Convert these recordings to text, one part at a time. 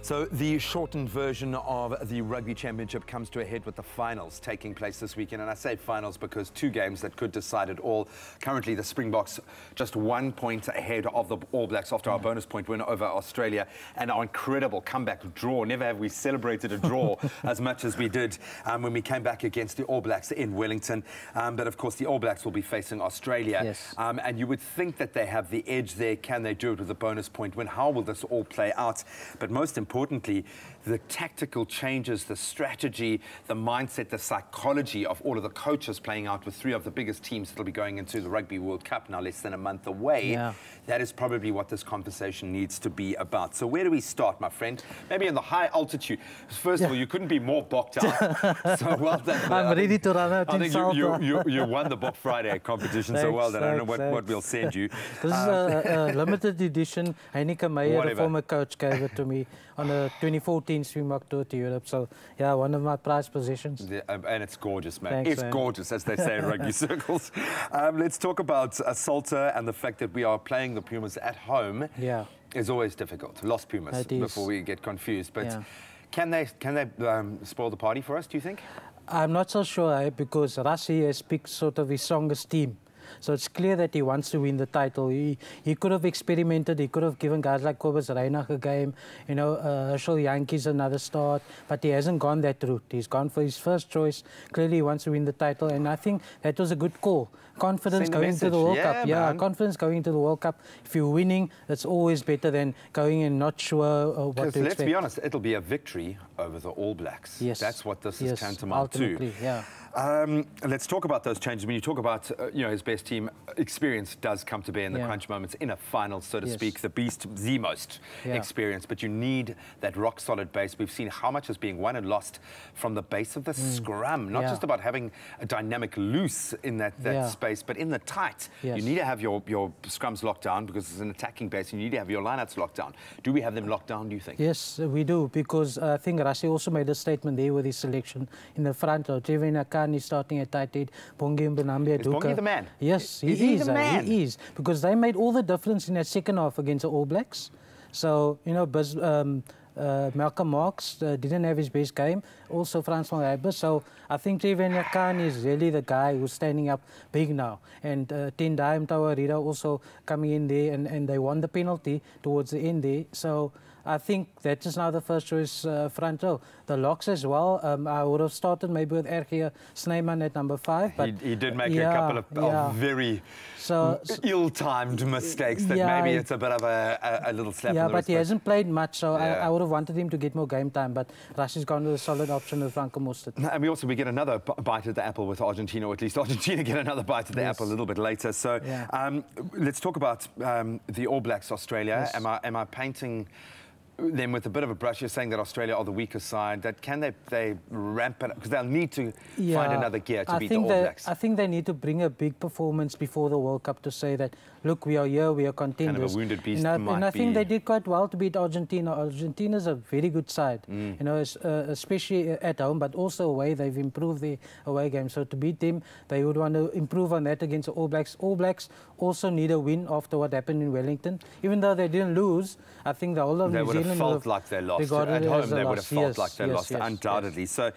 So the shortened version of the Rugby Championship comes to a head with the finals taking place this weekend. And I say finals because two games that could decide it all. Currently, the Springboks just 1 point ahead of the All Blacks after our bonus point win over Australia and our incredible comeback draw. Never have we celebrated a draw as much as we did when we came back against the All Blacks in Wellington. But of course, the All Blacks will be facing Australia. Yes. And you would think that they have the edge there. Can they do it with a bonus point win? How will this all play out? But most importantly, the tactical changes, the strategy, the mindset, the psychology of all of the coaches playing out with three of the biggest teams that will be going into the Rugby World Cup now less than a month away. Yeah. That is probably what this conversation needs to be about. So where do we start, my friend? Maybe in the high altitude. First of all, you couldn't be more bocked out. So well done. I'm ready to run out. I think you won the Bock Friday competition, so well done. I don't know what we'll send you. This is a limited edition. Heineke Meyer, the former coach, gave it to me on a 2014 Springbok tour to Europe. So, yeah, one of my prized possessions. Yeah, and it's gorgeous, man. Thanks, it's man. gorgeous, as they say in rugby circles. Let's talk about Salter and the fact that we are playing the Pumas at home. Yeah. Is always difficult. Los Pumas, before we get confused. But yeah. Can they spoil the party for us, do you think? I'm not so sure, because Rassie has picked sort of his strongest team. So it's clear that he wants to win the title. He could have experimented. He could have given guys like Kobus Reinach a game, you know, Herschel Yankees another start, but he hasn't gone that route. He's gone for his first choice. Clearly he wants to win the title, and I think that was a good call. Confidence going to the World Cup. Yeah, confidence going to the World Cup. If you're winning, that's always better than going and not sure what to expect. Let's be honest, it'll be a victory over the All Blacks. Yes. That's what this is tantamount to. Yeah. Let's talk about those changes. When you talk about you know, his best team, experience does come to bear in the crunch moments in a final, so to speak. The beast, the most experience, but you need that rock solid base. We've seen how much is being won and lost from the base of the scrum. Not just about having a dynamic loose in that space, but in the tight. You need to have your scrums locked down because it's an attacking base. You need to have your lineouts locked down. Do we have them locked down, do you think? Yes, we do, because I think Rassie also made a statement there with his selection in the front. Trevin Akani is starting at tight head. Bongi Mbonambi. Is Bongi the man? Yes, he is the man. He is, because they made all the difference in that second half against the All Blacks. So, you know, Malcolm Marx didn't have his best game, also Frans van Rijpen. So I think Trevin Akani is really the guy who's standing up big now. And Tendai Mtawarira also coming in there, and they won the penalty towards the end there. So I think that is now the first choice front row. The locks as well. I would have started maybe with Ergia Snyman at number 5. But he did make a couple of very ill-timed mistakes that maybe it's a bit of a little slap on the wrist. But he hasn't played much, so I would have wanted him to get more game time. But Rassie's gone with a solid option with Franco Mostert. And we get another bite at the apple with Argentina, or at least Argentina get another bite at the apple a little bit later. So let's talk about the All Blacks Australia. Am I painting them with a bit of a brush? You're saying that Australia are the weaker side. That can they ramp it up? Because they'll need to find another gear to beat the All Blacks. I think they need to bring a big performance before the World Cup to say that, look, we are here, we are contenders. Kind of a wounded beast. And I think they did quite well to beat Argentina. Argentina's a very good side, you know, especially at home, but also away. They've improved their away game. So to beat them, they would want to improve on that against the All Blacks. All Blacks also need a win after what happened in Wellington. Even though they didn't lose, I think the whole of New Zealand felt like they lost. At home, they would have felt like they lost, undoubtedly. So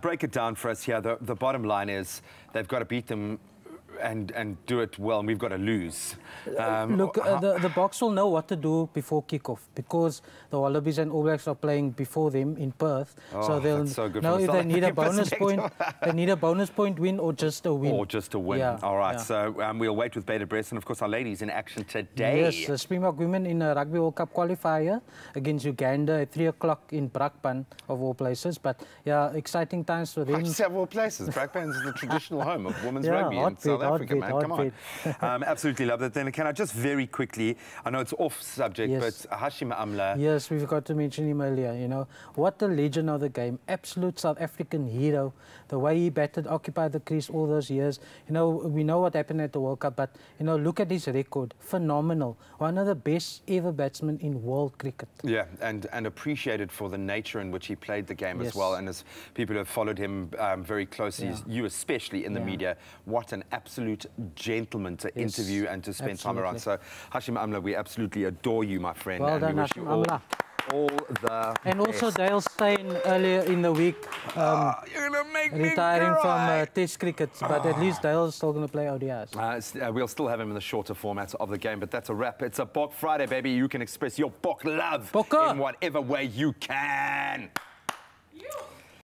break it down for us here. The bottom line is they've got to beat them and do it well, and we've got to lose. Look, the Boks will know what to do before kickoff, because the Wallabies and All Blacks are playing before them in Perth. So they'll know if they need a bonus point. They need a bonus point win or just a win. Or just a win. All right. So we'll wait with bated breath, and of course our ladies in action today. Yes, the Springbok women in a Rugby World Cup qualifier against Uganda at 3 o'clock in Brakpan, of all places. But yeah, exciting times for them. Several places. Brakpan is the traditional home of women's rugby in South Africa, man. Come on. Absolutely love that. Then can I just very quickly, I know it's off subject, but Hashim Amla. Yes, we've got to mention him earlier. You know, what a legend of the game. Absolute South African hero. The way he batted, occupied the crease all those years. You know, we know what happened at the World Cup, but, you know, look at his record. Phenomenal. One of the best ever batsmen in world cricket. Yeah, and appreciated for the nature in which he played the game as well. And as people who have followed him very closely, you especially in the media, what an absolute gentleman to interview and to spend time around. So, Hashim Amla, we absolutely adore you, my friend. Well and done, we wish Hashim you all Amla. All the And also Dale Steyn earlier in the week you're gonna make retiring me from Test cricket, but at least Dale's still going to play ODIs. We'll still have him in the shorter format of the game, but that's a wrap. It's a Bok Friday, baby. You can express your Bok love in whatever way you can.